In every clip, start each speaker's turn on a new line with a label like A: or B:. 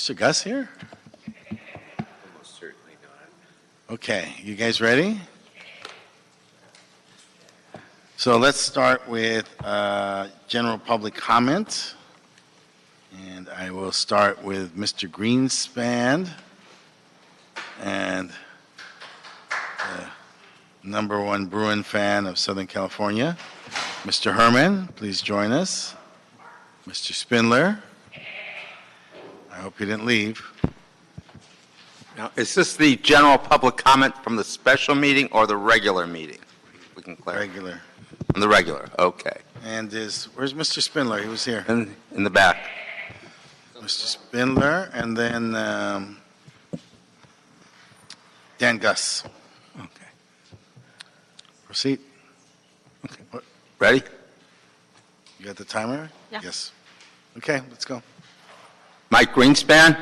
A: Mr. Gus here?
B: Almost certainly not.
A: Okay, you guys ready? So let's start with general public comment. And I will start with Mr. Greenspan and the #1 Bruin fan of Southern California. Mr. Herman, please join us. Mr. Spindler. I hope you didn't leave.
B: Now, is this the general public comment from the special meeting or the regular meeting? We can clarify.
A: Regular.
B: From the regular, okay.
A: And where's Mr. Spindler? He was here.
B: In the back.
A: Mr. Spindler, and then Dan Gus.
B: Okay.
A: Proceed.
B: Okay. Ready?
A: You got the timer?
C: Yeah.
A: Yes. Okay, let's go.
B: Mike Greenspan,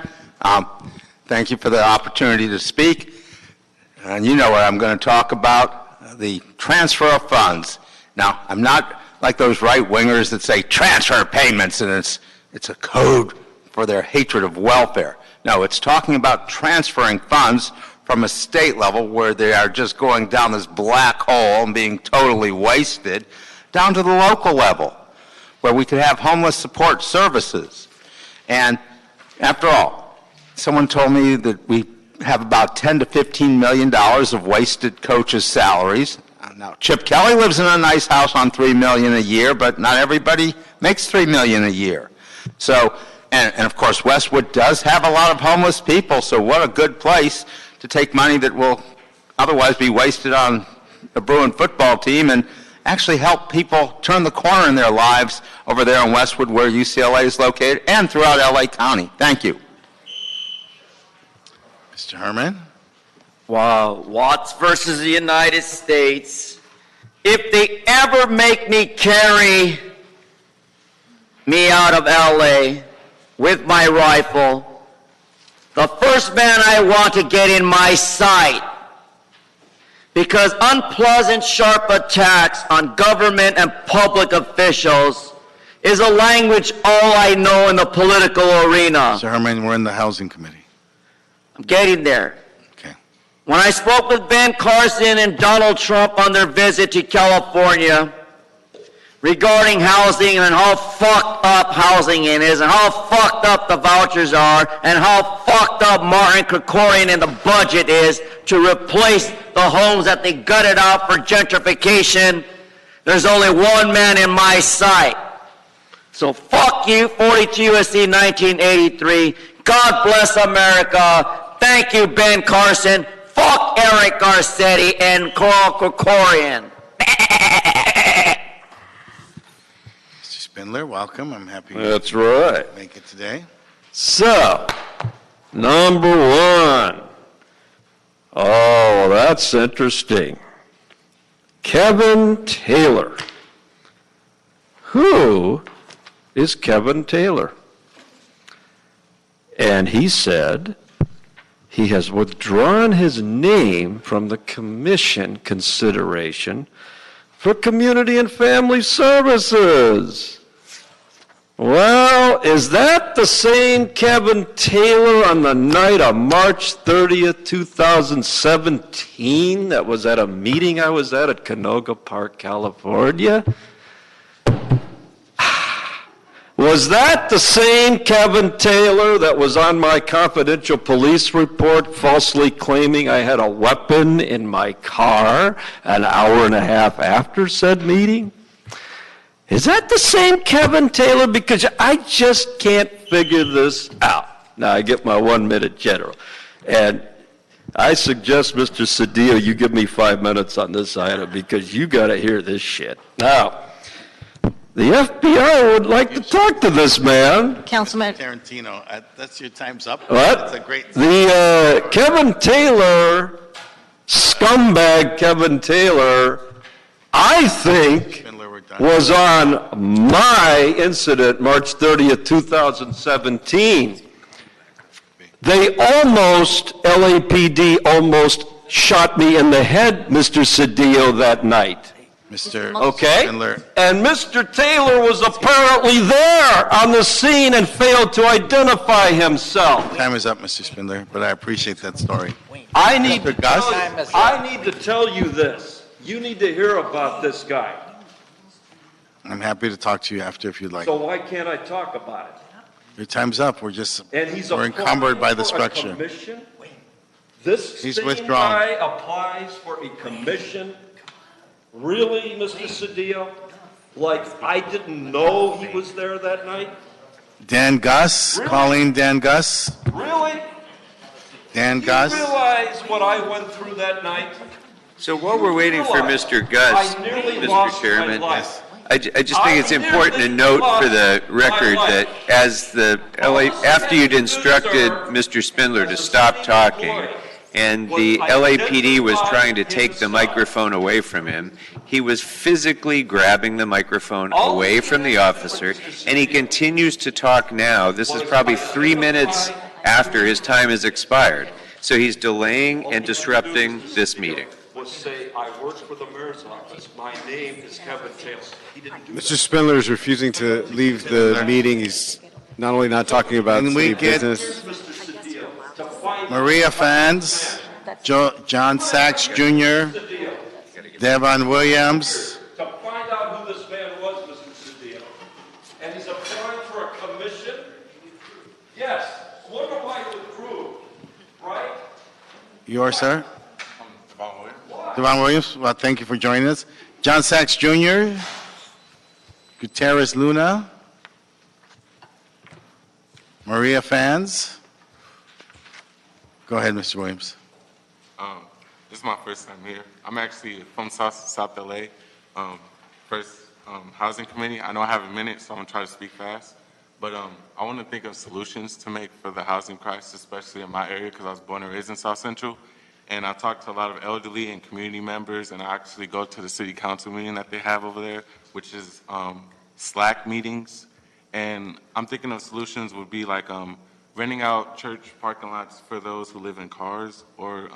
B: thank you for the opportunity to speak. And you know what I'm going to talk about, the transfer of funds. Now, I'm not like those right-wingers that say transfer payments, and it's a code for their hatred of welfare. No, it's talking about transferring funds from a state level where they are just going down this black hole and being totally wasted, down to the local level, where we could have homeless support services. And after all, someone told me that we have about $10 to $15 million of wasted coaches' salaries. Now, Chip Kelly lives in a nice house on $3 million a year, but not everybody makes $3 million a year. So, and of course, Westwood does have a lot of homeless people, so what a good place to take money that will otherwise be wasted on a Bruin football team and actually help people turn the corner in their lives over there in Westwood where UCLA is located and throughout LA County. Thank you.
A: Mr. Herman?
D: Wow, Watts versus the United States. If they ever make me carry me out of LA with my rifle, the first man I want to get in my sight, because unpleasant, sharp attacks on government and public officials is a language all I know in the political arena.
A: Mr. Herman, we're in the Housing Committee.
D: I'm getting there.
A: Okay.
D: When I spoke with Ben Carson and Donald Trump on their visit to California regarding housing and how fucked up housing is and how fucked up the vouchers are and how fucked up Martin Krikorian and the budget is to replace the homes that they gutted out for gentrification, there's only one man in my sight. So fuck you, 42 U.S.C. 1983. God bless America. Thank you, Ben Carson. Fuck Eric Garcetti and Carl Krikorian.
A: Mr. Spindler, welcome. I'm happy
E: That's right.
A: to make it today.
E: So, #1. Oh, that's interesting. Kevin Taylor. Who is Kevin Taylor? And he said he has withdrawn his name from the commission consideration for community and family services. Well, is that the same Kevin Taylor on the night of March 30th, 2017 that was at a meeting I was at Canoga Park, California? Was that the same Kevin Taylor that was on my confidential police report falsely claiming I had a weapon in my car an hour and a half after said meeting? Is that the same Kevin Taylor? Because I just can't figure this out. Now, I get my 1 minute general. And I suggest, Mr. Cedillo, you give me 5 minutes on this item because you got to hear this shit. Now, the FBI would like to talk to this man.
C: Councilman
A: Tarantino, that's your time's up.
E: What?
A: That's a great.
E: The Kevin Taylor, scumbag Kevin Taylor, I think was on my incident, March 30th, 2017. LAPD almost shot me in the head, Mr. Cedillo, that night.
A: Mr.
E: Okay?
A: Spindler.
E: And Mr. Taylor was apparently there on the scene and failed to identify himself.
A: Time is up, Mr. Spindler, but I appreciate that story.
E: I need to
A: Mr. Gus?
E: tell you this. You need to hear about this guy.
A: I'm happy to talk to you after if you'd like.
E: So why can't I talk about it?
A: Your time's up. We're encumbered by the structure.
E: This
A: He's
E: same
A: withdrawn.
E: guy applies for a commission? Really, Mr. Cedillo? Like, I didn't know he was there that night?
A: Dan Gus,
E: Really?
A: calling Dan Gus.
E: Really?
A: Dan
E: Do you
A: Gus.
E: realize what I went through that night?
C: So while we're waiting for Mr. Gus,
E: I nearly
C: Mr.
E: lost my
C: Chairman,
E: life.
C: I just think it's important to note for the record that as the LA, after you'd instructed Mr. Spindler to stop talking, and the LAPD was trying to take the microphone away from him, he was physically grabbing the microphone away from the officer, and he continues to talk now. This is probably 3 minutes after his time has expired. So he's delaying and disrupting this meeting.
E: Was say, I work for the mayor's office. My name is Kevin Taylor. He didn't do that.
F: Mr. Spindler is refusing to leave the meeting. He's not only not talking about
A: Can we
F: city
A: get-
F: business.
A: Maria Fans, John Sachs Jr., Devon Williams.
E: To find out who this man was, Mr. Cedillo. And he's applying for a commission? Yes. What am I to prove? Right?
A: Yours, sir? Devon Williams. Well, thank you for joining us. John Sachs Jr., Gutierrez Luna, Maria Fans. Go ahead, Mr. Williams.
G: This is my first time here. I'm actually from South LA. First housing committee. I know I have a minute, so I'm gonna try to speak fast. But I want to think of solutions to make for the housing crisis, especially in my area, because I was born and raised in South Central. And I talk to a lot of elderly and community members, and I actually go to the city council meeting that they have over there, which is Slack meetings. And I'm thinking of solutions would be like renting out church parking lots for those who live in cars, or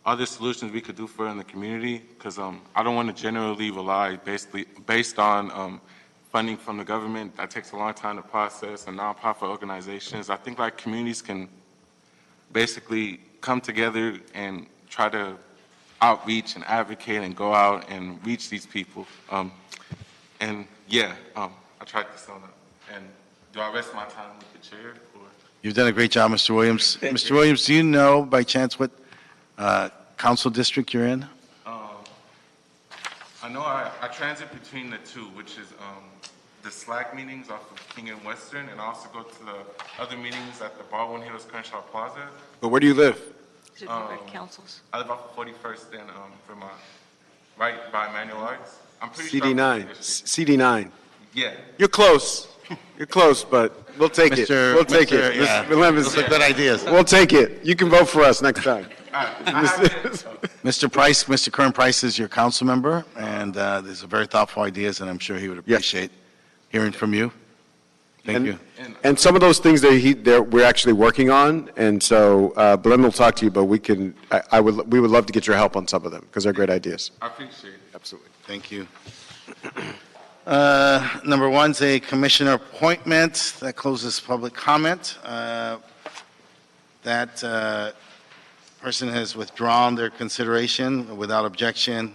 G: other solutions we could do for in the community, because I don't want to generally rely based on funding from the government. That takes a long time to process, and nonprofit organizations. I think like communities can basically come together and try to outreach and advocate and go out and reach these people. I tried this on up. And do I rest my time with the chair? Or?
A: You've done a great job, Mr. Williams. Mr. Williams, do you know by chance what council district you're in?
G: I know I transit between the two, which is the Slack meetings off of King and Western, and I also go to the other meetings at the Baldwin Hills Crenshaw Plaza.
F: But where do you live?
H: Councils.
G: I live off of 41st in Vermont, right by Manual Arts. I'm pretty sure.
F: CD9. CD9.
G: Yeah.
F: You're close. You're close, but we'll take it. We'll take it.
A: Yeah,
F: Those
A: those are good ideas.
F: We'll take it. You can vote for us next time.
G: All right. I have it.
A: Mr. Price, Mr. Kern Price is your council member, and these are very thoughtful ideas, and I'm sure he would
F: Yes.
A: appreciate hearing from you. Thank you.
F: And some of those things that we're actually working on, and so Belinda will talk to you, but we would love to get your help on some of them, because they're great ideas.
G: I appreciate it.
F: Absolutely.
A: Thank you. Number one's a commissioner appointment. That closes public comment. That person has withdrawn their consideration without objection.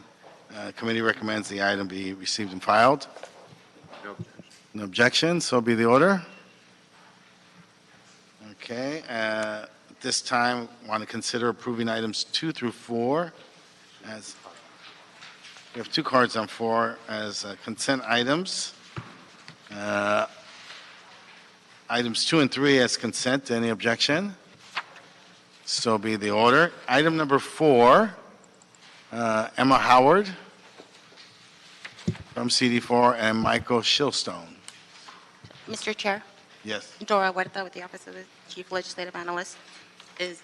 A: Committee recommends the item be received and filed. No objection, so be the order. Okay, at this time, want to consider approving items 2 through 4 as, we have 2 cards on 4 as consent items. Items 2 and 3 as consent. Any objection? So be the order. Item number 4, Emma Howard from CD4 and Michael Shillstone.
H: Mr. Chair,
A: Yes.
H: Dora Huerta with the Office of the Chief Legislative Analyst. Is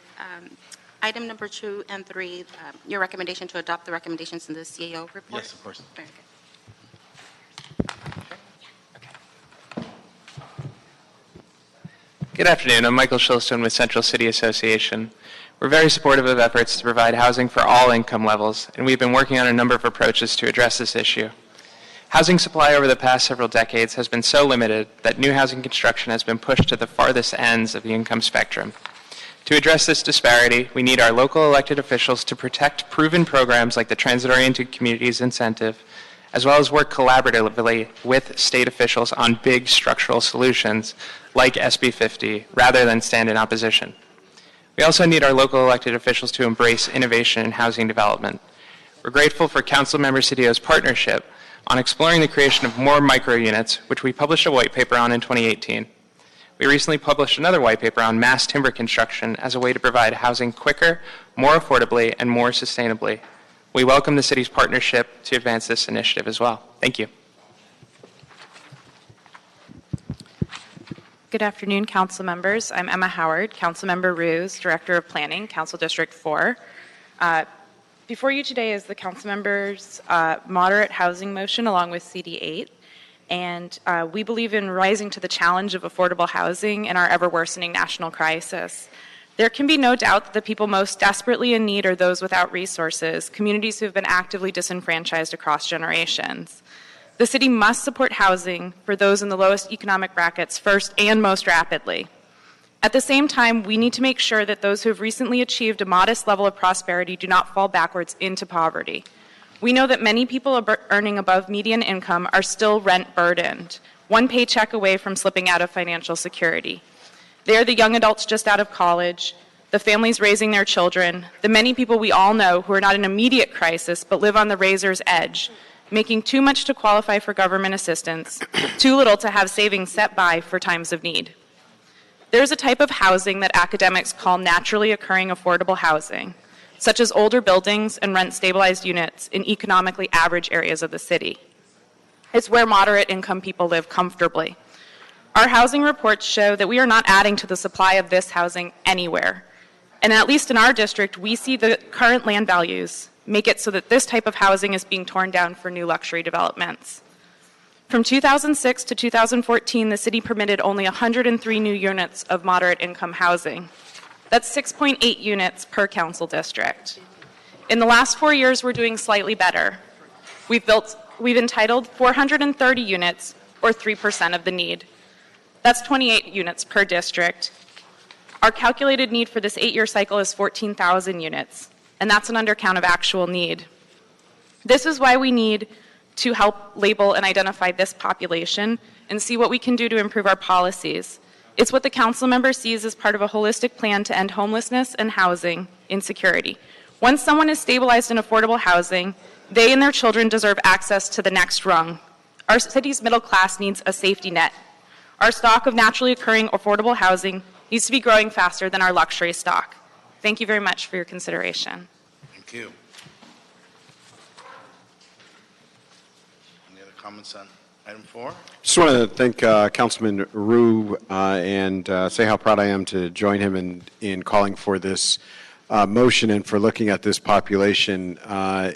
H: item number 2 and 3, your recommendation to adopt the recommendations in the CAO report?
A: Yes, of course.
H: Very good.
I: Good afternoon. I'm Michael Shillstone with Central City Association. We're very supportive of efforts to provide housing for all income levels, and we've been working on a number of approaches to address this issue. Housing supply over the past several decades has been so limited that new housing construction has been pushed to the farthest ends of the income spectrum. To address this disparity, we need our local elected officials to protect proven programs like the Transit-Oriented Communities Incentive, as well as work collaboratively with state officials on big structural solutions like SB 50, rather than stand in opposition. We also need our local elected officials to embrace innovation in housing development. We're grateful for Councilmember Cedillo's partnership on exploring the creation of more micro-units, which we published a white paper on in 2018. We recently published another white paper on mass timber construction as a way to provide housing quicker, more affordably, and more sustainably. We welcome the city's partnership to advance this initiative as well. Thank you.
J: Good afternoon, council members. I'm Emma Howard, Councilmember Ruse, Director of Planning, Council District 4. Before you today is the council members' moderate housing motion along with CD8. And we believe in rising to the challenge of affordable housing in our ever-worsening national crisis. There can be no doubt that the people most desperately in need are those without resources, communities who have been actively disenfranchised across generations. The city must support housing for those in the lowest economic brackets first and most rapidly. At the same time, we need to make sure that those who have recently achieved a modest level of prosperity do not fall backwards into poverty. We know that many people earning above median income are still rent burdened, one paycheck away from slipping out of financial security. They are the young adults just out of college, the families raising their children, the many people we all know who are not in immediate crisis but live on the razor's edge, making too much to qualify for government assistance, too little to have savings set by for times of need. There's a type of housing that academics call naturally occurring affordable housing, such as older buildings and rent-stabilized units in economically average areas of the city. It's where moderate-income people live comfortably. Our housing reports show that we are not adding to the supply of this housing anywhere. And at least in our district, we see the current land values make it so that this type of housing is being torn down for new luxury developments. From 2006 to 2014, the city permitted only 103 new units of moderate-income housing. That's 6.8 units per council district. In the last 4 years, we're doing slightly better. We've entitled 430 units, or 3% of the need. That's 28 units per district. Our calculated need for this 8-year cycle is 14,000 units, and that's an undercount of actual need. This is why we need to help label and identify this population and see what we can do to improve our policies. It's what the council member sees as part of a holistic plan to end homelessness and housing insecurity. Once someone is stabilized in affordable housing, they and their children deserve access to the next rung. Our city's middle class needs a safety net. Our stock of naturally occurring affordable housing needs to be growing faster than our luxury stock. Thank you very much for your consideration.
A: Thank you. Any other comments on item 4?
F: Just want to thank Councilman Rue and say how proud I am to join him in calling for this motion and for looking at this population. I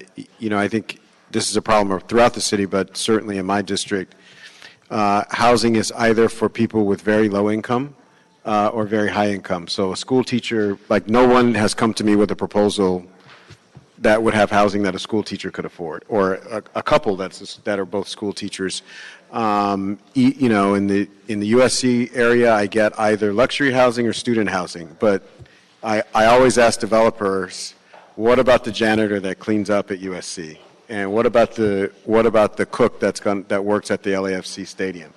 F: think this is a problem throughout the city, but certainly in my district. Housing is either for people with very low income or very high income. So a school teacher, like no one has come to me with a proposal that would have housing that a school teacher could afford, or a couple that are both school teachers. In the USC area, I get either luxury housing or student housing. But I always ask developers, what about the janitor that cleans up at USC? And what about the cook that works at the LAFC stadium?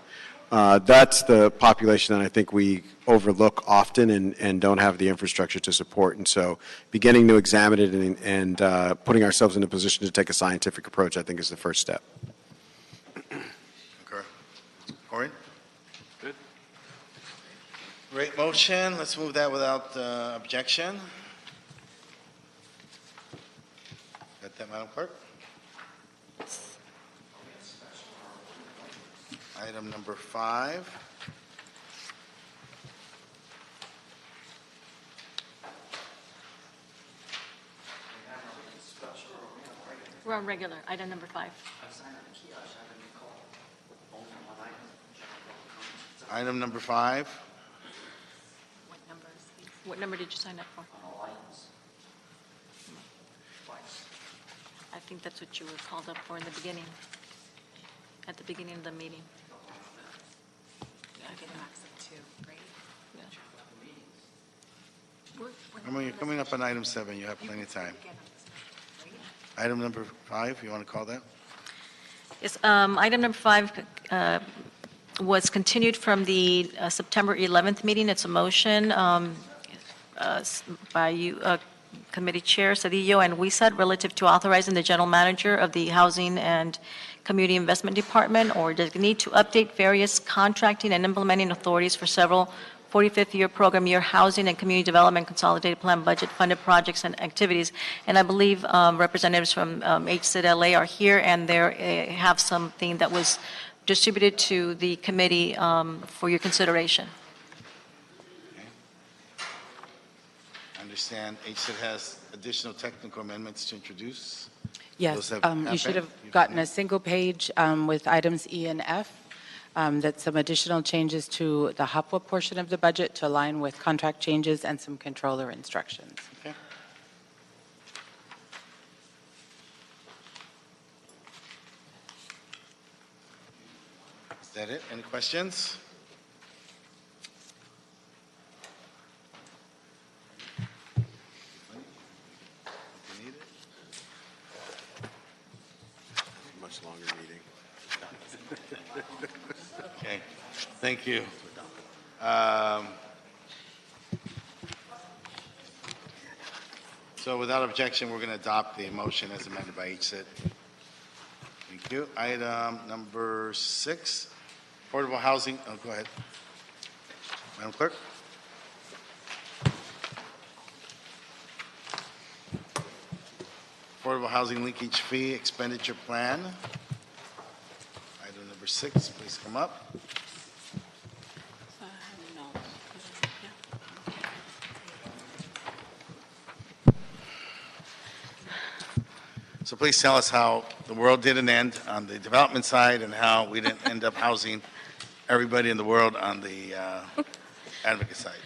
F: That's the population that I think we overlook often and don't have the infrastructure to support. And so beginning to examine it and putting ourselves in a position to take a scientific approach, I think, is the first step.
A: Okay. Corey?
G: Good.
A: Great motion. Let's move that without objection. Got that, Madam Clerk? Item number 5.
K: We're on regular, item number 5.
A: Item number 5.
K: What number did you sign up for? think that's what you were called up for in the beginning, at the beginning of the meeting.
A: I mean, you're coming up on item 7, you have plenty of time. Item number 5, you want to call that?
K: Yes, item number 5 was continued from the September 11th meeting. It's a motion by you, Committee Chair Cedillo and Huizar, relative to authorizing the general manager of the Housing and Community Investment Department or designee to update various contracting and implementing authorities for several 45th year program year housing and community development consolidated plan budget funded projects and activities. And I believe representatives from HCID LA are here, and they have something that was distributed to the committee for your consideration.
A: I understand HCID has additional technical amendments to introduce.
L: Yes,
A: Those have
L: you should
A: happened?
L: have gotten a single page with items E and F. That's some additional changes to the HAPWA portion of the budget to align with contract changes and some controller instructions.
A: Okay. Is that it? Any questions? You need it?
F: Much longer meeting.
A: Okay, thank you. So without objection, we're going to adopt the motion as amended by HCID. Thank you. Item number 6, affordable housing. Oh, go ahead. Madam Clerk. Affordable housing linkage fee expenditure plan. Item number 6, please come up. So please tell us how the world didn't end on the development side and how we didn't end up housing everybody in the world on the advocate side.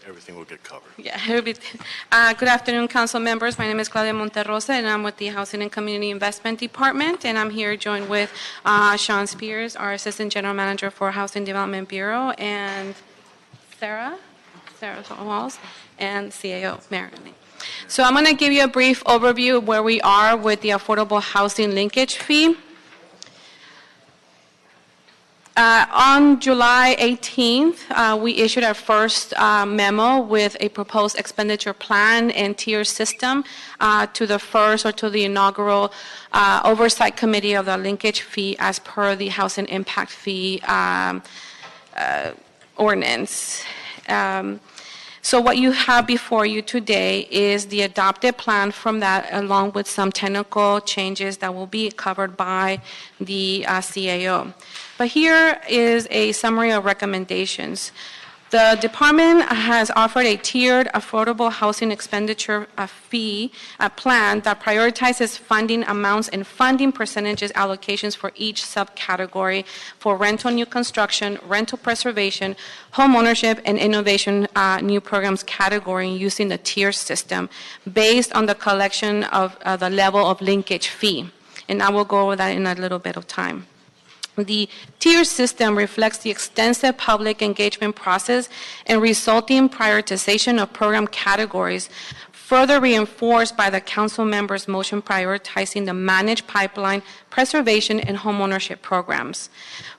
F: Everything will get covered.
M: Yeah, good afternoon, council members. My name is Claudia Monterrosa, and I'm with the Housing and Community Investment Department, and I'm here joined with Sean Spears, our Assistant General Manager for Housing Development Bureau, and Sarah Walls, and CAO, Marilyn. So I'm going to give you a brief overview of where we are with the affordable housing linkage fee. On July 18th, we issued our first memo with a proposed expenditure plan and tier system to the first or to the inaugural oversight committee of the linkage fee as per the housing impact fee ordinance. So what you have before you today is the adopted plan from that, along with some technical changes that will be covered by the CAO. But here is a summary of recommendations. The department has offered a tiered affordable housing expenditure fee plan that prioritizes funding amounts and funding percentages allocations for each subcategory for rental new construction, rental preservation, home ownership, and innovation new programs category using the tier system based on the collection of the level of linkage fee. And I will go over that in a little bit of time. The tier system reflects the extensive public engagement process and resulting prioritization of program categories, further reinforced by the council members' motion prioritizing the managed pipeline, preservation, and homeownership programs.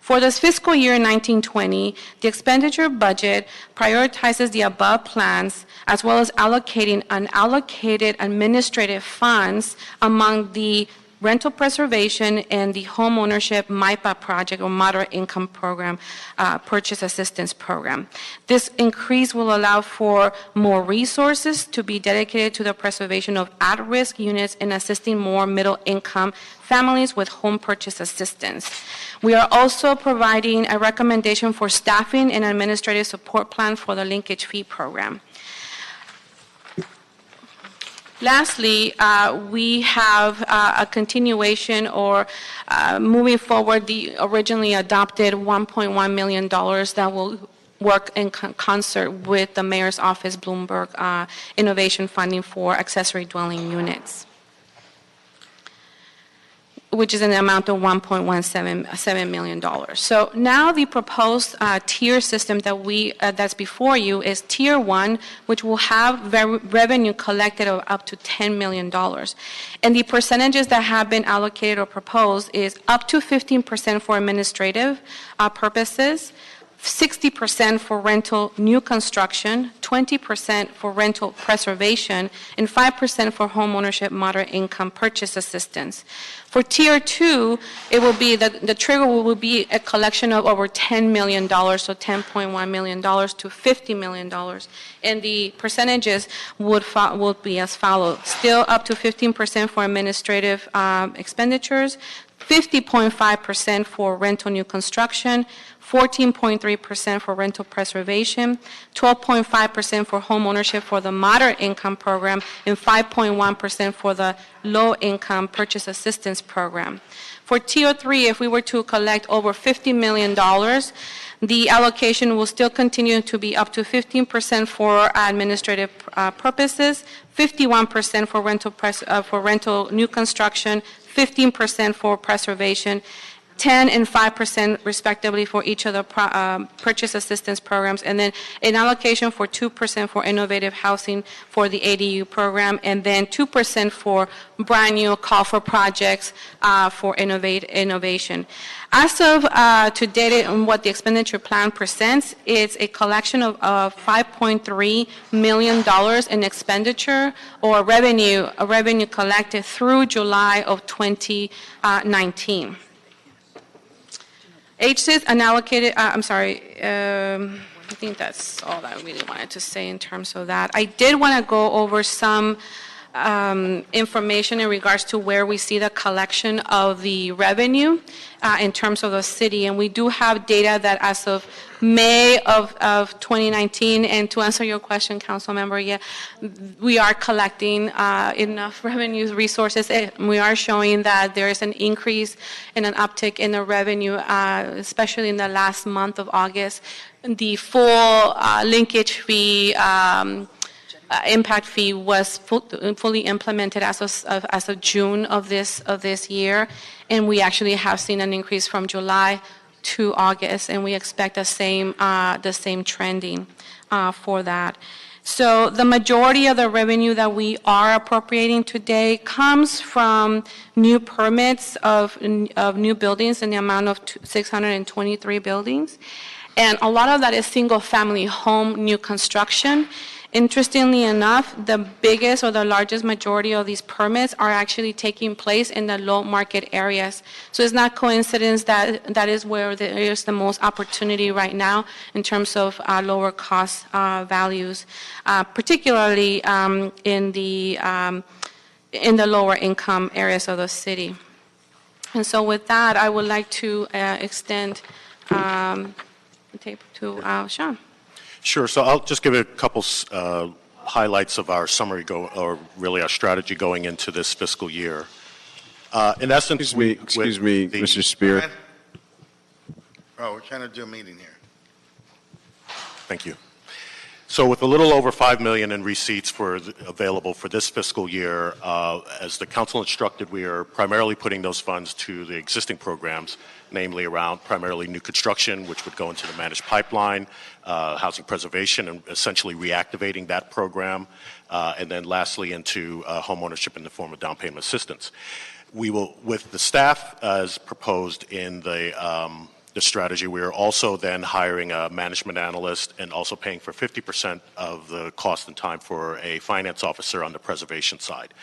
M: For this fiscal year 1920, the expenditure budget prioritizes the above plans as well as allocating unallocated administrative funds among the rental preservation and the home ownership MIPA project or moderate income program, purchase assistance program. This increase will allow for more resources to be dedicated to the preservation of at-risk units and assisting more middle income families with home purchase assistance. We are also providing a recommendation for staffing and administrative support plan for the linkage fee program. Lastly, we have a continuation or moving forward the originally adopted $1.1 million that will work in concert with the Mayor's Office Bloomberg Innovation Funding for accessory dwelling units. which is in the amount of $1.177 million. So now the proposed tier system that's before you is Tier 1, which will have revenue collected of up to $10 million. And the percentages that have been allocated or proposed is up to 15% for administrative purposes, 60% for rental new construction, 20% for rental preservation, and 5% for homeownership moderate income purchase assistance. For Tier 2, it will be the trigger will be a collection of over $10 million, so $10.1 million to $50 million. And the percentages would be as follows. Still up to 15% for administrative expenditures, 50.5% for rental new construction, 14.3% for rental preservation, 12.5% for home ownership for the moderate income program, and 5.1% for the low income purchase assistance program. For Tier 3, if we were to collect over $50 million, the allocation will still continue to be up to 15% for administrative purposes, 51% for rental new construction, 15% for preservation, 10 and 5% respectively for each of the purchase assistance programs, and then an allocation for 2% for innovative housing for the ADU program, and then 2% for brand new call for projects for innovation. As of to date, and what the expenditure plan presents, it's a collection of $5.3 million in expenditure or revenue collected through July of 2019. HSIS unallocated, I think that's all that I really wanted to say in terms of that. I did want to go over some information in regards to where we see the collection of the revenue in terms of the city. And we do have data that as of May of 2019, and to answer your question, Councilmember, yeah, we are collecting enough revenue resources. We are showing that there is an increase and an uptick in the revenue, especially in the last month of August. The full linkage fee impact fee was fully implemented as of June of this year, and we actually have seen an increase from July to August, and we expect the same trending for that. So the majority of the revenue that we are appropriating today comes from new permits of new buildings in the amount of 623 buildings, and a lot of that is single-family home new construction. Interestingly enough, the biggest or the largest majority of these permits are actually taking place in the low market areas. So it's not coincidence that is where there is the most opportunity right now in terms of lower cost values, particularly in the lower income areas of the city. And so with that, I would like to extend the tape to Sean.
N: Sure. So I'll just give a couple highlights of our summary or really our strategy going into this fiscal year. In essence,
F: excuse me, Mr. Spear.
A: Oh, we're trying to do a meeting here.
N: Thank you. So with a little over $5 million in receipts available for this fiscal year, as the council instructed, we are primarily putting those funds to the existing programs, namely around primarily new construction, which would go into the managed pipeline, housing preservation, and essentially reactivating that program, and then lastly into home ownership in the form of down payment assistance. We will, with the staff as proposed in the strategy, we are also then hiring a management analyst and also paying for 50% of the cost and time for a finance officer on the preservation side.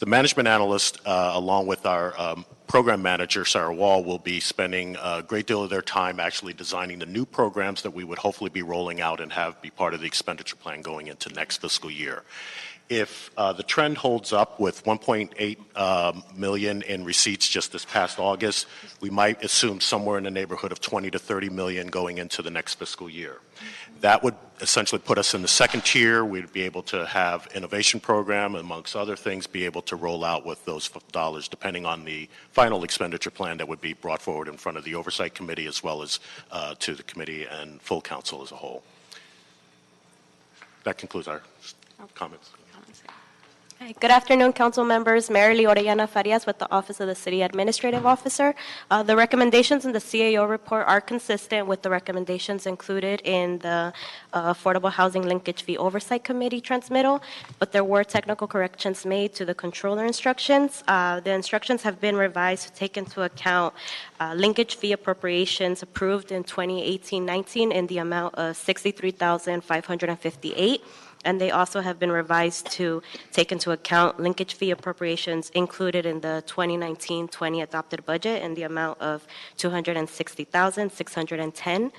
N: The management analyst, along with our program manager, Sarah Wall, will be spending a great deal of their time actually designing the new programs that we would hopefully be rolling out and have be part of the expenditure plan going into next fiscal year. If the trend holds up with 1.8 million in receipts just this past August, we might assume somewhere in the neighborhood of 20 to 30 million going into the next fiscal year. That would essentially put us in the second tier. We'd be able to have innovation program, amongst other things, be able to roll out with those dollars depending on the final expenditure plan that would be brought forward in front of the Oversight Committee as well as to the committee and full council as a whole. That concludes our comments.
O: Hi, good afternoon, council members. Marily Orellana Farias with the Office of the City Administrative Officer. The recommendations in the CAO report are consistent with the recommendations included in the Affordable Housing Linkage Fee Oversight Committee transmittal, but there were technical corrections made to the controller instructions. The instructions have been revised to take into account linkage fee appropriations approved in 2018-19 in the amount of $63,558. And they also have been revised to take into account linkage fee appropriations included in the 2019-20 adopted budget in the amount of $260,610.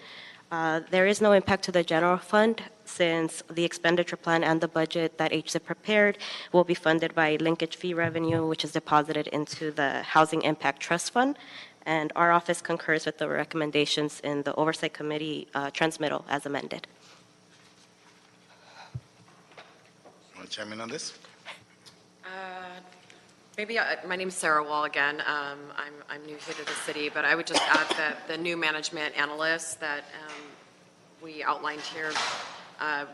O: There is no impact to the general fund since the expenditure plan and the budget that HZIP prepared will be funded by linkage fee revenue, which is deposited into the Housing Impact Trust Fund. And our office concurs with the recommendations in the Oversight Committee transmittal as amended.
A: Chime in on this?
P: My name's Sarah Wall again. I'm new here to the city, but I would just add that the new management analysts that we outlined here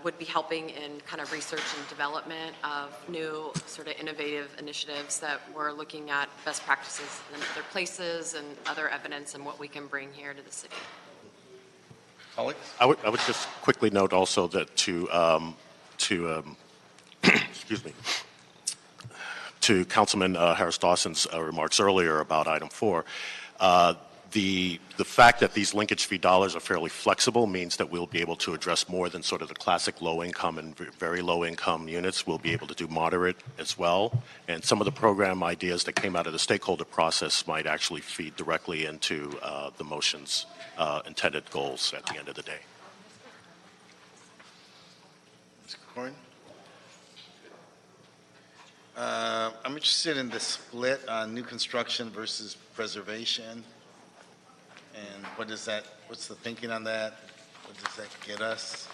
P: would be helping in kind of research and development of new sort of innovative initiatives that we're looking at best practices in other places and other evidence and what we can bring here to the city.
A: Alex?
N: I would just quickly note also that excuse me, to Councilman Harris Dawson's remarks earlier about item 4, the fact that these linkage fee dollars are fairly flexible means that we'll be able to address more than sort of the classic low income and very low income units. We'll be able to do moderate as well. And some of the program ideas that came out of the stakeholder process might actually feed directly into the motion's intended goals at the end of the day.
A: Mr. Corrin? I'm interested in the split on new construction versus preservation. And what's the thinking on that? What does that get us?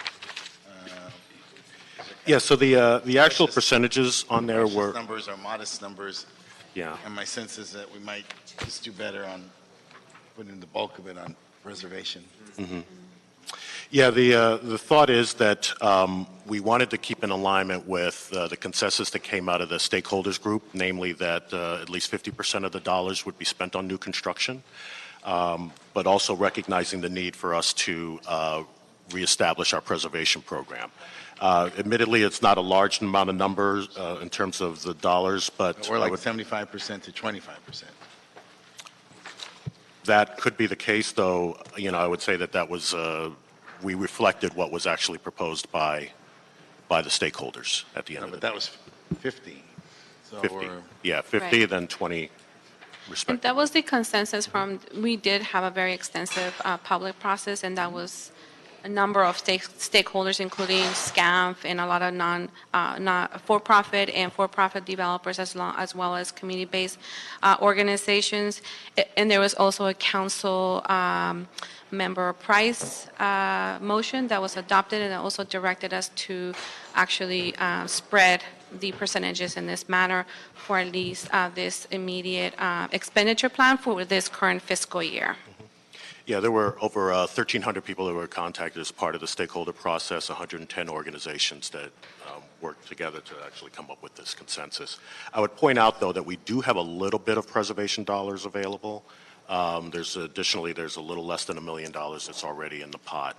N: Yeah, so the actual percentages on there were...
A: numbers are modest numbers.
N: Yeah.
A: And my sense is that we might just do better on putting the bulk of it on preservation.
N: Mm-hmm. Yeah, the thought is that we wanted to keep in alignment with the consensus that came out of the stakeholders group, namely that at least 50% of the dollars would be spent on new construction, but also recognizing the need for us to reestablish our preservation program. Admittedly, it's not a large amount of numbers in terms of the dollars, but
A: we're like 75% to 25%.
N: That could be the case, though. I would say that was we reflected what was actually proposed by the stakeholders at the end of the day.
A: But that was 50. So
N: 50. Yeah, 50,
M: Right.
N: then 20
M: And
N: respectively.
M: that was the consensus we did have a very extensive public process, and that was a number of stakeholders, including SCAMF and a lot of for-profit and for-profit developers, as well as community-based organizations. And there was also a council member price motion that was adopted, and it also directed us to actually spread the percentages in this manner for at least this immediate expenditure plan for this current fiscal year.
N: Yeah, there were over 1,300 people that were contacted as part of the stakeholder process, 110 organizations that worked together to actually come up with this consensus. I would point out, though, that we do have a little bit of preservation dollars available. There's a little less than $1 million that's already in the pot.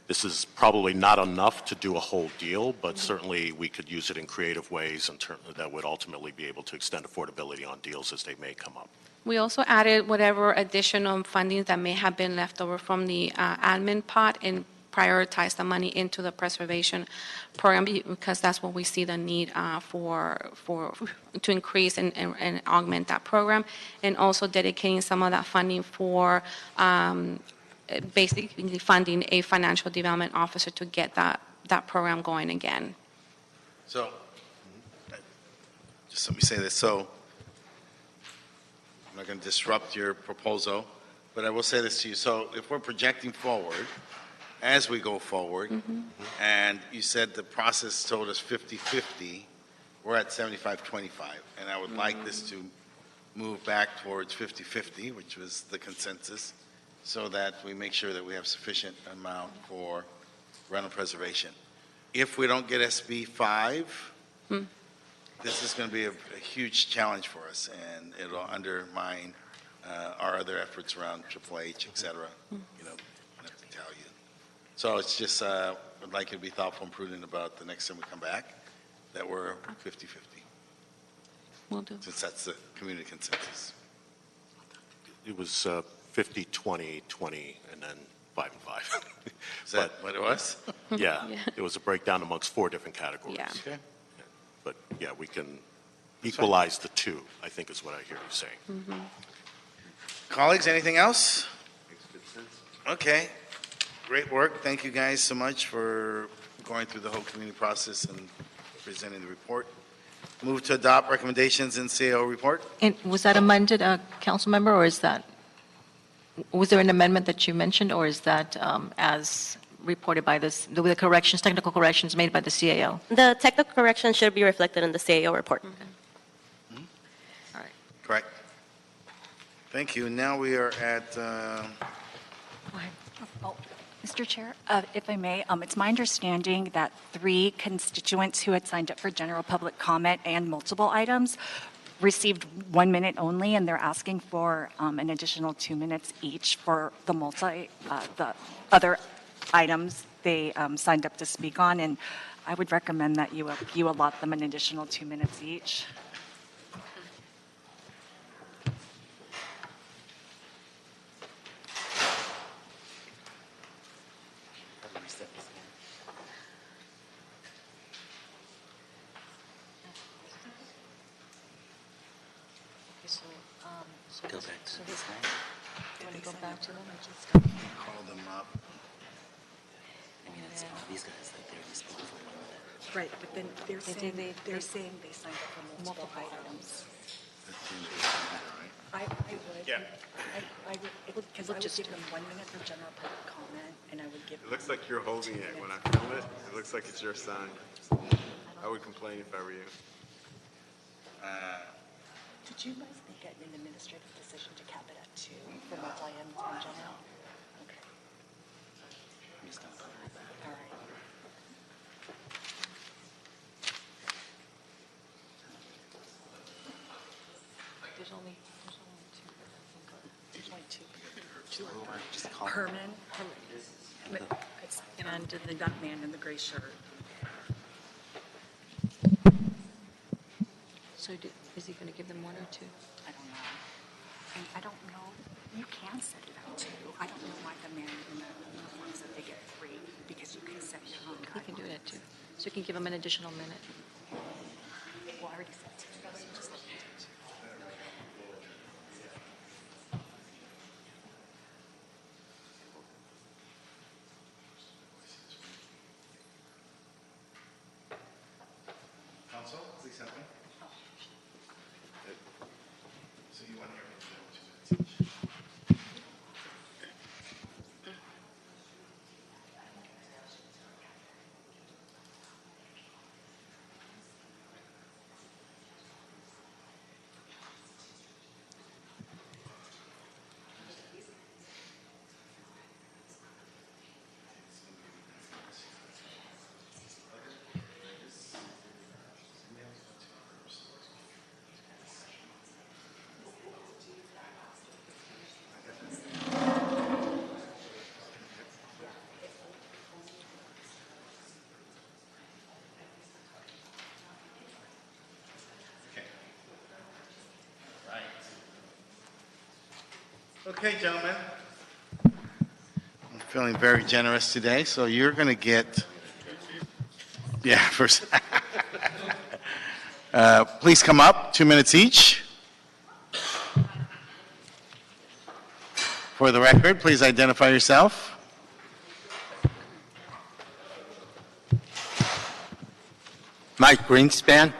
N: This is probably not enough to do a whole deal, but certainly we could use it in creative ways that would ultimately be able to extend affordability on deals as they may come up.
M: We also added whatever additional funding that may have been left over from the admin pot and prioritized the money into the preservation program because that's what we see the need to increase and augment that program, and also dedicating some of that funding for basically funding a financial development officer to get that program going again.
A: So, just let me say this. So, I'm not going to disrupt your proposal, but I will say this to you. So, if we're projecting forward, as we go forward, and you said the process told us 50-50, we're at 75-25, and I would like this to move back towards 50-50, which was the consensus, so that we make sure that we have sufficient amount for rental preservation. If we don't get SB 5, this is going to be a huge challenge for us, and it'll undermine our other efforts around Triple H, et cetera. You know, I have to tell you. So it's just, I'd like you to be thoughtful and prudent about the next time we come back, that we're 50-50,
M: Will do.
A: since that's the community consensus.
N: It was 50, 20, 20, and then 5 and 5.
A: Is that what it was?
N: Yeah,
M: Yeah.
N: it was a breakdown amongst 4 different categories.
M: Yeah.
A: Okay.
N: But yeah, we can equalize the 2, I think is what I hear you saying.
A: Colleagues, anything else? Okay, great work. Thank you guys so much for going through the whole community process and presenting the report. Move to adopt recommendations in CAO report.
K: And was that amended, council member, or is that, was there an amendment that you mentioned, or is that as reported by this, the corrections, technical corrections made by the CAO?
O: The technical correction should be reflected in the CAO report.
K: All right.
A: Correct. Thank you. Now we are at,
Q: Oh, Mr. Chair, if I may, it's my understanding that 3 constituents who had signed up for general public comment and multiple items received 1 minute only, and they're asking for an additional 2 minutes each for the other items they signed up to speak on, and I would recommend that you allot them an additional 2 minutes each.
K: Go back to this one. You want to go back to them or just?
A: call them up.
R: I mean, it's these guys, like, they're responsible for 1 minute.
Q: Right, but then they're saying they signed up for multiple items. I would.
N: Yeah.
Q: I would, because I would give them 1 minute for general public comment, and I would give.
F: It looks like you're holding it when I film it. It looks like it's your sign. I would complain if I were you.
Q: Did you guys make an administrative decision to cap it at 2 for multi-items in general? Okay.
R: I'm just gonna put it back.
Q: All right.
K: There's only 2.
Q: There's only 2.
R: Just call
Q: Herman, and the young man in the gray shirt.
K: So is he going to give them 1 or 2?
Q: I don't know. And I don't know, you can set it out 2. I don't know why the man in the uniform said they get 3, because you can set your own
K: He can do it at 2. So you can give them an additional minute.
Q: Well, I already said 2. So just let me do 2.
A: Council, please help me. So you want to hear from 2 minutes each. Okay, gentlemen. I'm feeling very generous today, so you're going to get, yeah, first. Please come up, 2 minutes each. For the record, please identify yourself.
B: Mike Greenspan.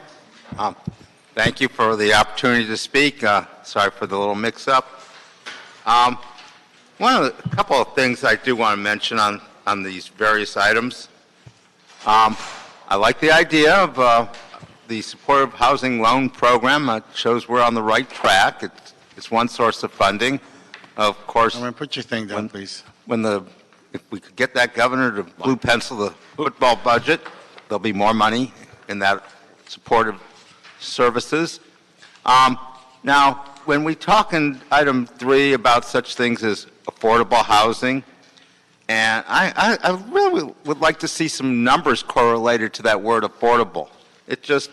B: Thank you for the opportunity to speak. Sorry for the little mix-up. A couple of things I do want to mention on these various items. I like the idea of the supportive housing loan program. It shows we're on the right track. It's one source of funding. Of course,
A: Put your thing down, please.
B: If we could get that governor to blue pencil the football budget, there'll be more money in that supportive services. Now, when we talk in item 3 about such things as affordable housing, and I really would like to see some numbers correlated to that word affordable. It just,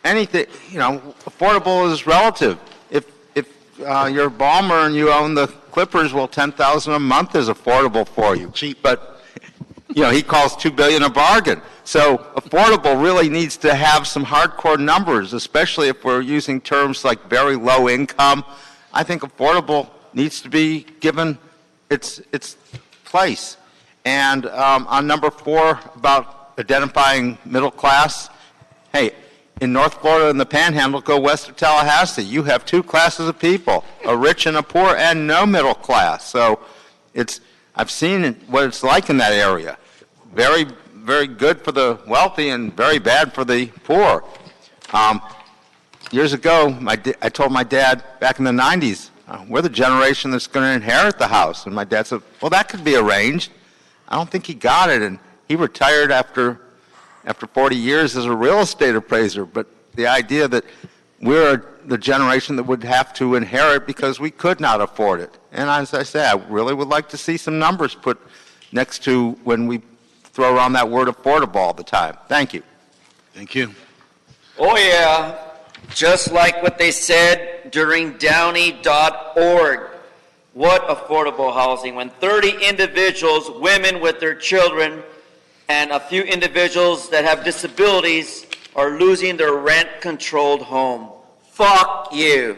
B: anything, affordable is relative. If you're a Balmer and you own the Clippers, well, $10,000 a month is affordable for you. Cheap. But, he calls $2 billion a bargain. So affordable really needs to have some hardcore numbers, especially if we're using terms like very low income. I think affordable needs to be given its place. And on number 4 about identifying middle class, hey, in North Florida and the Panhandle, go west of Tallahassee. You have 2 classes of people, a rich and a poor, and no middle class. So I've seen what it's like in that area. Very, very good for the wealthy and very bad for the poor. Years ago, I told my dad back in the 90s, we're the generation that's going to inherit the house. And my dad said, well, that could be arranged. I don't think he got it, and he retired after 40 years as a real estate appraiser. But the idea that we're the generation that would have to inherit because we could not afford it. And as I say, I really would like to see some numbers put next to when we throw around that word affordable all the time. Thank you.
A: Thank you.
D: Oh, yeah. Just like what they said during Downey.org. What affordable housing? When 30 individuals, women with their children, and a few individuals that have disabilities are losing their rent-controlled home. Fuck you.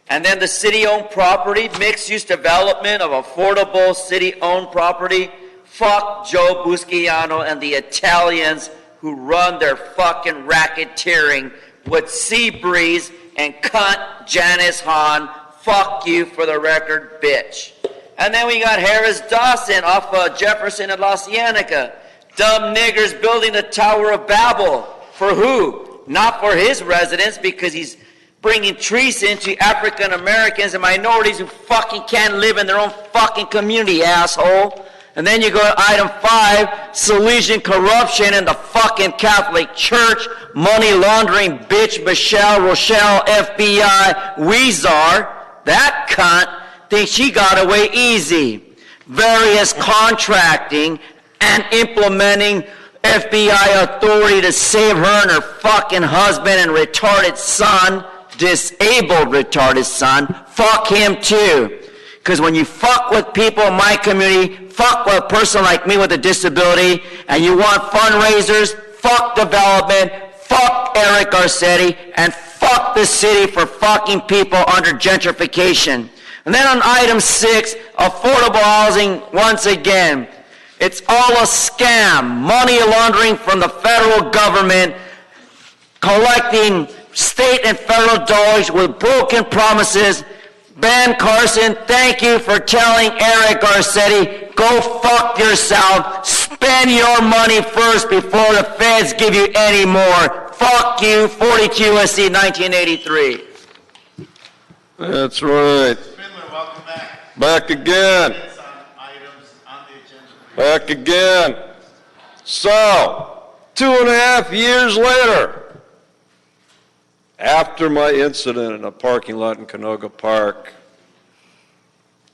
D: And then the city-owned property, mixed-use development of affordable city-owned property. Fuck Joe Buscagliano and the Italians who run their fucking racketeering with Seabreeze and cunt Janice Hahn. Fuck you for the record, bitch. And then we got Harris Dawson off of Jefferson and La Cienega. Dumb niggers building the Tower of Babel. For who? Not for his residents, because he's bringing treason to African Americans and minorities who fucking can't live in their own fucking community, asshole. And then you go to item 5, Salesian corruption in the fucking Catholic Church, money laundering bitch Michelle Rochelle FBI Weezar. That cunt thinks she got away easy. Various contracting and implementing FBI authority to save her and her fucking husband and retarded son, disabled retarded son. Fuck him too. Because when you fuck with people in my community, fuck with a person like me with a disability, and you want fundraisers, fuck development, fuck Eric Garcetti, and fuck the city for fucking people under gentrification. And then on item 6, affordable housing, once again, it's all a scam. Money laundering from the federal government, collecting state and federal dollars with broken promises. Ben Carson, thank you for telling Eric Garcetti, go fuck yourself. Spend your money first before the feds give you any more. Fuck you, 42 U.S.C. 1983.
E: That's right.
A: Welcome back.
E: Back again. Back again. So, 2.5 years later, after my incident in a parking lot in Canoga Park,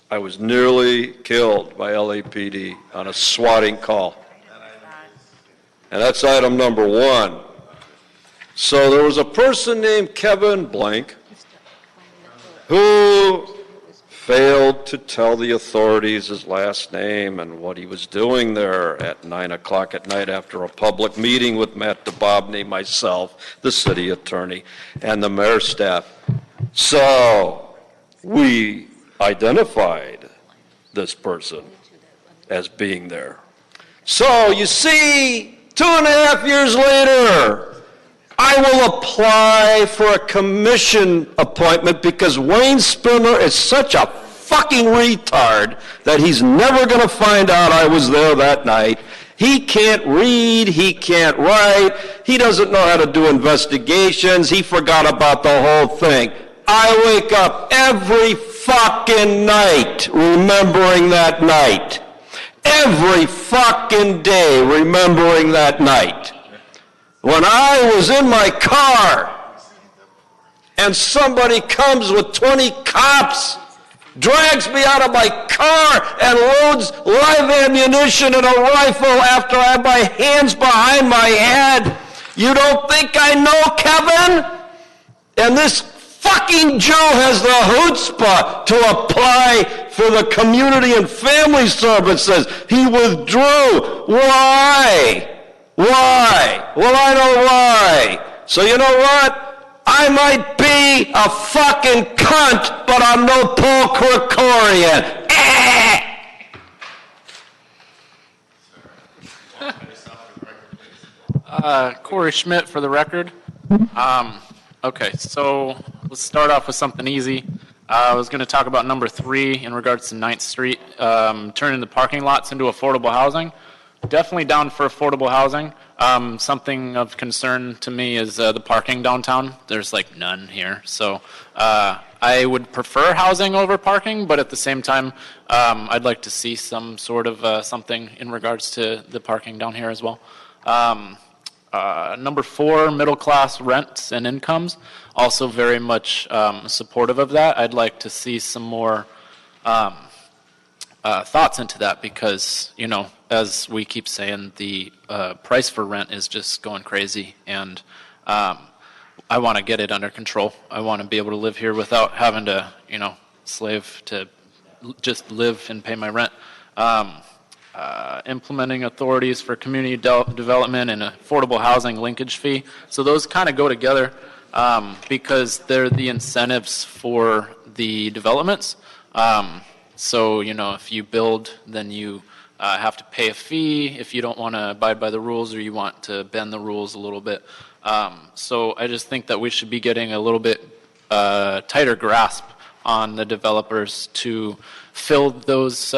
E: I was nearly killed by LAPD on a swatting call. And that's item number 1. So there was a person named Kevin Blank who failed to tell the authorities his last name and what he was doing there at 9 o'clock at night after a public meeting with Matt DeBobney, myself, the city attorney, and the mayor's staff. So we identified this person as being there. So you see, 2.5 years later, I will apply for a commission appointment because Wayne Spindler is such a fucking retard that he's never going to find out I was there that night. He can't read, he can't write, he doesn't know how to do investigations, he forgot about the whole thing. I wake up every fucking night remembering that night. Every fucking day remembering that night. When I was in my car and somebody comes with 20 cops, drags me out of my car and loads live ammunition and a rifle after I have my hands behind my head. You don't think I know, Kevin? And this fucking Joe has the chutzpah to apply for the community and family services. He withdrew. Why? Why? Well, I know why. So you know what? I might be a fucking cunt, but I'm no Paul Krikorian.
S: Corey Schmidt for the record. Okay, so let's start off with something easy. I was going to talk about number 3 in regards to 9th Street, turning the parking lots into affordable housing. Definitely down for affordable housing. Something of concern to me is the parking downtown. There's like none here. So I would prefer housing over parking, but at the same time, I'd like to see some sort of something in regards to the parking down here as well. Number 4, middle class rents and incomes, also very much supportive of that. I'd like to see some more thoughts into that because, you know, as we keep saying, the price for rent is just going crazy, and I want to get it under control. I want to be able to live here without having to, you know, slave to just live and pay my rent. Implementing authorities for community development and affordable housing linkage fee. So those kind of go together because they're the incentives for the developments. So, you know, if you build, then you have to pay a fee if you don't want to abide by the rules or you want to bend the rules a little bit. So I just think that we should be getting a little bit tighter grasp on the developers to fill those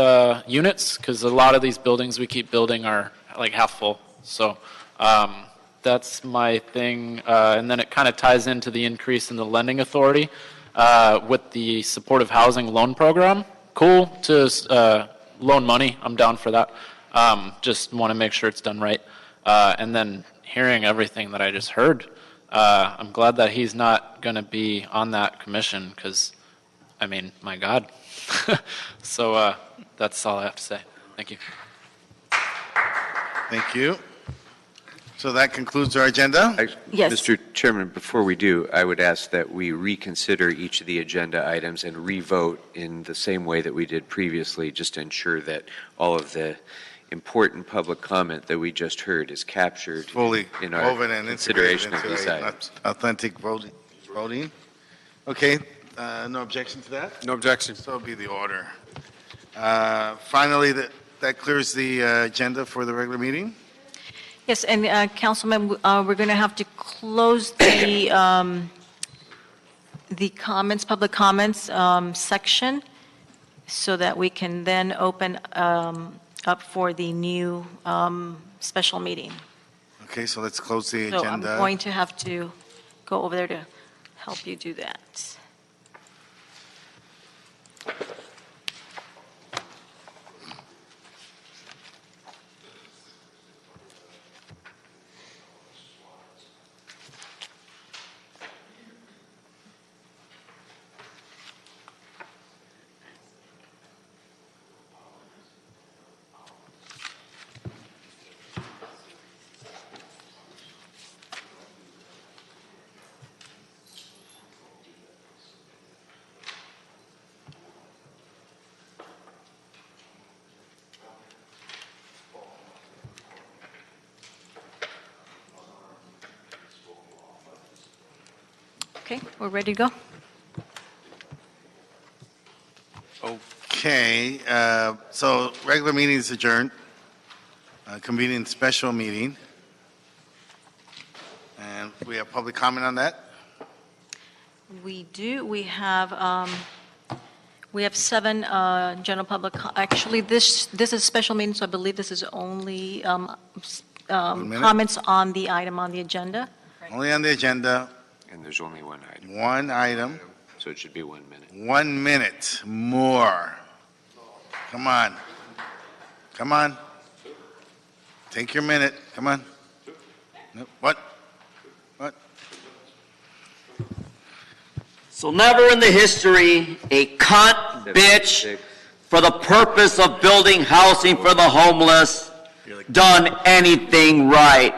S: units, because a lot of these buildings we keep building are like half full. So that's my thing. And then it kind of ties into the increase in the lending authority with the supportive housing loan program. Cool to loan money. I'm down for that. Just want to make sure it's done right. And then hearing everything that I just heard, I'm glad that he's not going to be on that commission because, I mean, my God. So that's all I have to say. Thank you.
A: Thank you. So that concludes our agenda.
K: Yes.
C: Mr. Chairman, before we do, I would ask that we reconsider each of the agenda items and re-vote in the same way that we did previously, just to ensure that all of the important public comment that we just heard is captured
A: Fully
C: in our
A: woven and integrated
C: consideration of these
A: into
C: items.
A: authentic voting. Okay, no objection to that?
F: No objection.
A: So it'll be the order. Finally, that clears the agenda for the regular meeting.
K: Yes, and Councilman, we're going to have to close the comments, public comments section, so that we can then open up for the new special meeting.
A: Okay, so let's close the
K: So
A: agenda.
K: I'm going to have to go over there to help you do that. Okay, we're ready to go.
A: Okay, so regular meeting is adjourned. Convening special meeting. And we have public comment on that?
K: We do. We have 7 general public. Actually, this is a special meeting, so I believe this is only
A: minute?
K: comments on the item on the agenda.
A: Only on the agenda.
C: And there's only one item.
A: One item.
C: So it should be 1 minute.
A: 1 minute more. Come on. Come on. Take your minute. Come on. No, what? What?
D: So never in the history a cunt bitch for the purpose of building housing for the homeless done anything right.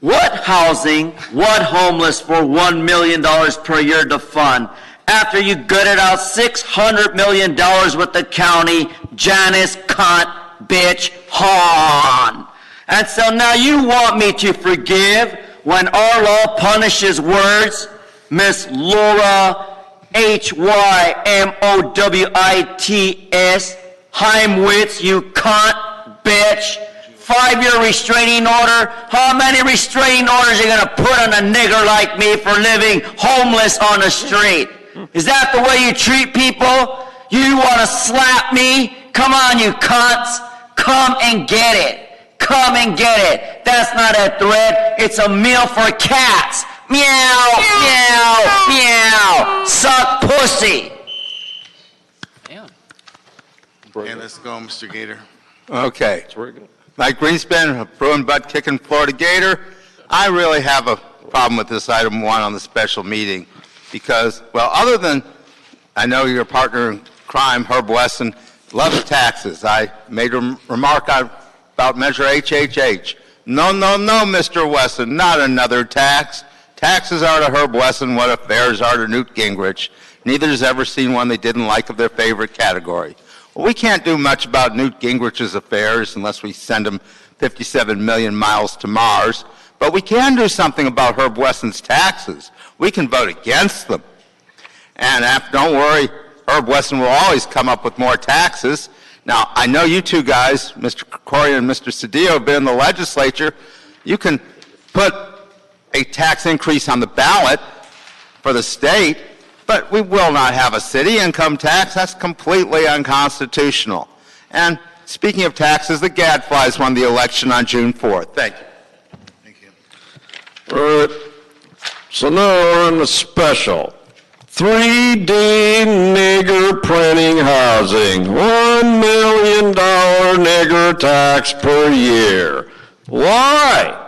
D: What housing, what homeless for $1 million per year to fund after you gutted out $600 million with the county, Janice cunt bitch Hahn. And so now you want me to forgive when our law punishes words, Miss Laura Hymowits, Heimwitz, you cunt bitch. 5-year restraining order. How many restraining orders are you going to put on a nigger like me for living homeless on the street? Is that the way you treat people? You want to slap me? Come on, you cunts. Come and get it. Come and get it. That's not a threat. It's a meal for cats. Meow, meow, meow. Suck pussy.
A: And let's go, Mr. Gator.
B: Okay. Mike Greenspan, a Bruin butt kicking Florida Gator. I really have a problem with this item 1 on the special meeting because, well, other than I know your partner in crime, Herb Wesson, loves taxes. I made a remark about Measure HHH. No, no, no, Mr. Wesson, not another tax. Taxes are to Herb Wesson what affairs are to Newt Gingrich. Neither has ever seen one they didn't like of their favorite category. Well, we can't do much about Newt Gingrich's affairs unless we send him 57 million miles to Mars. But we can do something about Herb Wesson's taxes. We can vote against them. And don't worry, Herb Wesson will always come up with more taxes. Now, I know you two guys, Mr. Corey and Mr. Cedillo, have been in the legislature. You can put a tax increase on the ballot for the state, but we will not have a city income tax. That's completely unconstitutional. And speaking of taxes, the Gadflies won the election on June 4th. Thank you.
E: All right. So now we're on the special. 3D nigger printing housing. $1 million nigger tax per year. Why?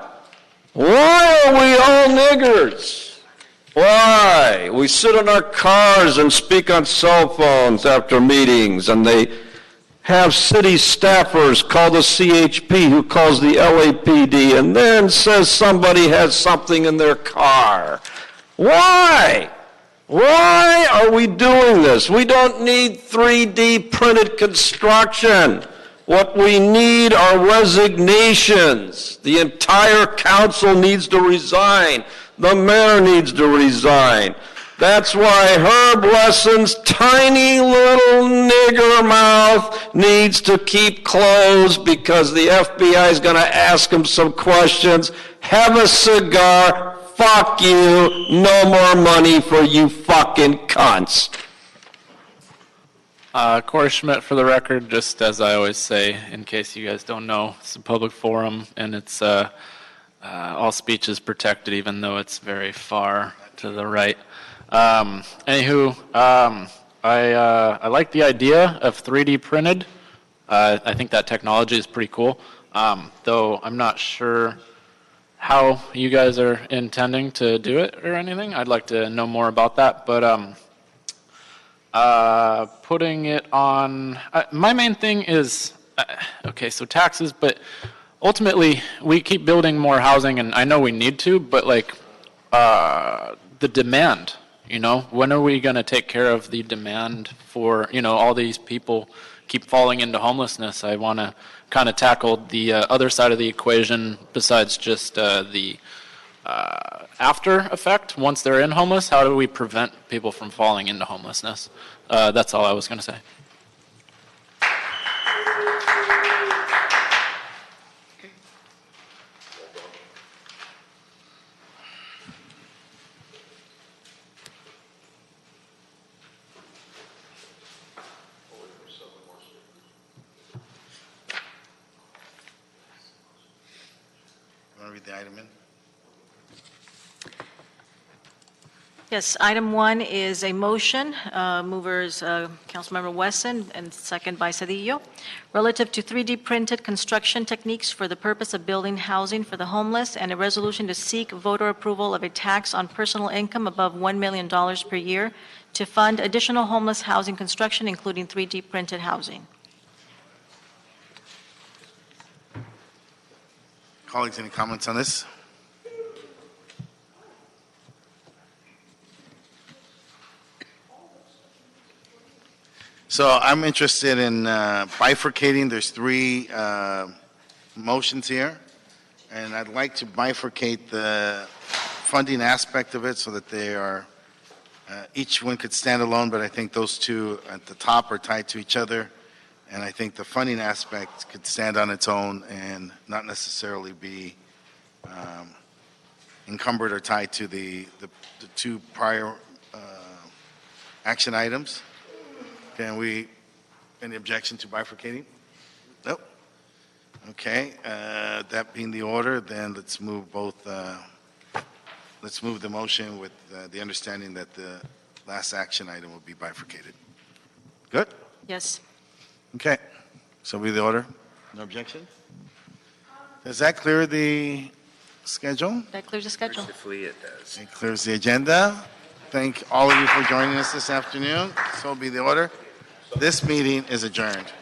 E: Why are we all niggers? Why? We sit in our cars and speak on cell phones after meetings, and they have city staffers call the CHP, who calls the LAPD, and then says somebody has something in their car. Why? Why are we doing this? We don't need 3D printed construction. What we need are resignations. The entire council needs to resign. The mayor needs to resign. That's why Herb Wesson's tiny little nigger mouth needs to keep closed, because the FBI is going to ask him some questions. Have a cigar. Fuck you. No more money for you fucking cunts.
S: Corey Schmidt for the record, just as I always say, in case you guys don't know, it's a public forum, and it's all speech is protected, even though it's very far to the right. Anywho, I like the idea of 3D printed. I think that technology is pretty cool, though I'm not sure how you guys are intending to do it or anything. I'd like to know more about that, but putting it on, my main thing is, okay, so taxes, but ultimately we keep building more housing, and I know we need to, but like the demand, you know, when are we going to take care of the demand for, you know, all these people keep falling into homelessness? I want to kind of tackle the other side of the equation besides just the after effect once they're in homeless. How do we prevent people from falling into homelessness? That's all I was going to say.
A: You want to read the item in?
K: Yes, item 1 is a motion, movers Councilmember Wesson and second by Cedillo, relative to 3D printed construction techniques for the purpose of building housing for the homeless, and a resolution to seek voter approval of a tax on personal income above $1 million per year to fund additional homeless housing construction, including 3D printed housing.
A: Colleagues, any comments on this? So I'm interested in bifurcating. There's 3 motions here, and I'd like to bifurcate the funding aspect of it so that they are, each one could stand alone, but I think those 2 at the top are tied to each other, and I think the funding aspect could stand on its own and not necessarily be encumbered or tied to the 2 prior action items. Any objection to bifurcating? Nope. Okay, that being the order, then let's move let's move the motion with the understanding that the last action item will be bifurcated. Good?
K: Yes.
A: Okay, so be the order. No objection? Does that clear the schedule?
K: That clears the schedule.
C: Mercifully, it does.
A: It clears the agenda. Thank all of you for joining us this afternoon. So be the order. This meeting is adjourned.